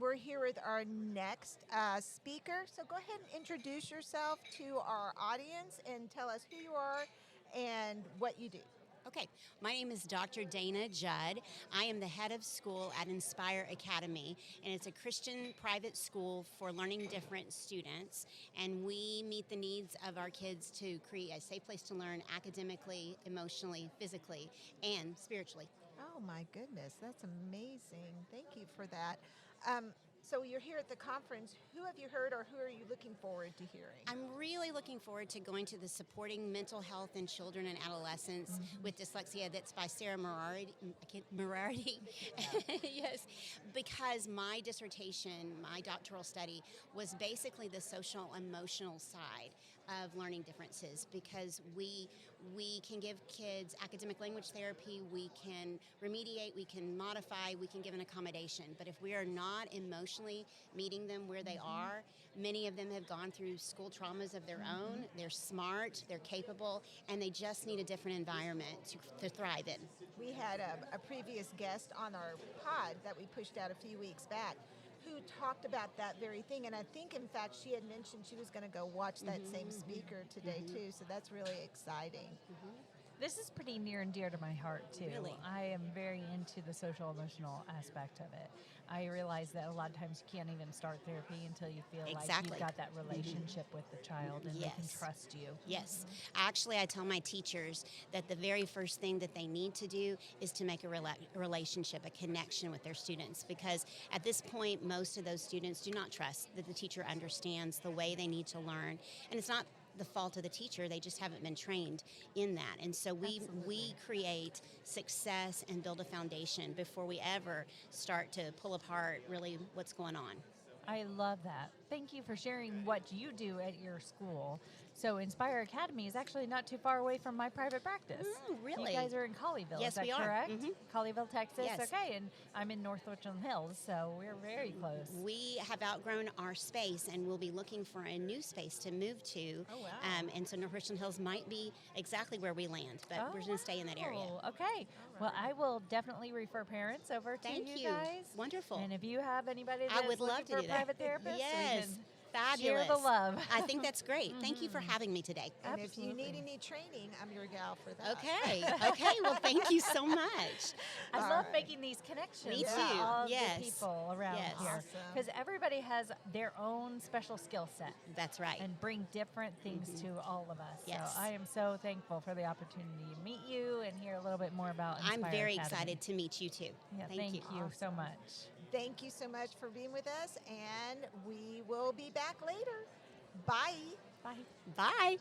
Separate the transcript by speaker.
Speaker 1: we're here with our next speaker. So go ahead and introduce yourself to our audience and tell us who you are and what you do.
Speaker 2: Okay, my name is Dr. Dana Judd. I am the head of school at Inspire Academy, and it's a Christian private school for learning different students. And we meet the needs of our kids to create a safe place to learn academically, emotionally, physically, and spiritually.
Speaker 1: Oh my goodness, that's amazing. Thank you for that. So you're here at the conference. Who have you heard or who are you looking forward to hearing?
Speaker 2: I'm really looking forward to going to the Supporting Mental Health in Children and Adolescents with Dyslexia that's by Sarah Morarity. Yes, because my dissertation, my doctoral study, was basically the social emotional side of learning differences, because we can give kids academic language therapy, we can remediate, we can modify, we can give an accommodation. But if we are not emotionally meeting them where they are, many of them have gone through school traumas of their own. They're smart, they're capable, and they just need a different environment to thrive in.
Speaker 1: We had a previous guest on our pod that we pushed out a few weeks back who talked about that very thing. And I think, in fact, she had mentioned she was going to go watch that same speaker today, too. So that's really exciting.
Speaker 3: This is pretty near and dear to my heart, too.
Speaker 2: Really?
Speaker 3: I am very into the social-emotional aspect of it. I realize that a lot of times you can't even start therapy until you feel like you've got that relationship with the child and they can trust you.
Speaker 2: Yes. Actually, I tell my teachers that the very first thing that they need to do is to make a relationship, a connection with their students, because at this point, most of those students do not trust that the teacher understands the way they need to learn. And it's not the fault of the teacher, they just haven't been trained in that. And so we create success and build a foundation before we ever start to pull apart really what's going on.
Speaker 3: I love that. Thank you for sharing what you do at your school. So Inspire Academy is actually not too far away from my private practice.
Speaker 2: Really?
Speaker 3: You guys are in Colleyville,
Speaker 2: Yes,
Speaker 3: is that
Speaker 2: we are.
Speaker 3: correct? Colleyville, Texas?
Speaker 2: Yes.
Speaker 3: Okay, and I'm in North Richland Hills, so we're very close.
Speaker 2: We have outgrown our space, and we'll be looking for a new space to move to.
Speaker 1: Oh, wow.
Speaker 2: And so North Richland Hills might be exactly where we land, but we're going to stay in that area.
Speaker 3: Okay. Right. Well, I will definitely refer parents over to you guys.
Speaker 2: Wonderful.
Speaker 3: And if you have anybody
Speaker 2: I
Speaker 3: that's
Speaker 2: would love
Speaker 3: looking
Speaker 2: to
Speaker 3: for
Speaker 2: do
Speaker 3: a
Speaker 2: that.
Speaker 3: private therapist,
Speaker 2: Yes.
Speaker 3: we can
Speaker 2: Fabulous.
Speaker 3: share the love.
Speaker 2: I think that's great. Thank you for having me today.
Speaker 1: And if you need any training, I'm your gal for that.
Speaker 2: Okay. Well, thank you so much.
Speaker 3: I love making these connections
Speaker 2: Me
Speaker 3: with
Speaker 2: too.
Speaker 3: all
Speaker 2: Yes.
Speaker 3: the people around
Speaker 2: Yes.
Speaker 3: here.
Speaker 1: Awesome.
Speaker 3: Because everybody has their own special skill set.
Speaker 2: That's right.
Speaker 3: And bring different things to all of us.
Speaker 2: Yes.
Speaker 3: So I am so thankful for the opportunity to meet you and hear a little bit more about Inspire
Speaker 2: I'm very
Speaker 3: Academy.
Speaker 2: excited to meet you too.
Speaker 3: Yeah,
Speaker 2: Thank you.
Speaker 3: you so much.
Speaker 1: Thank you so much for being with us, and we will be back later. Bye.
Speaker 3: Bye.
Speaker 2: Bye.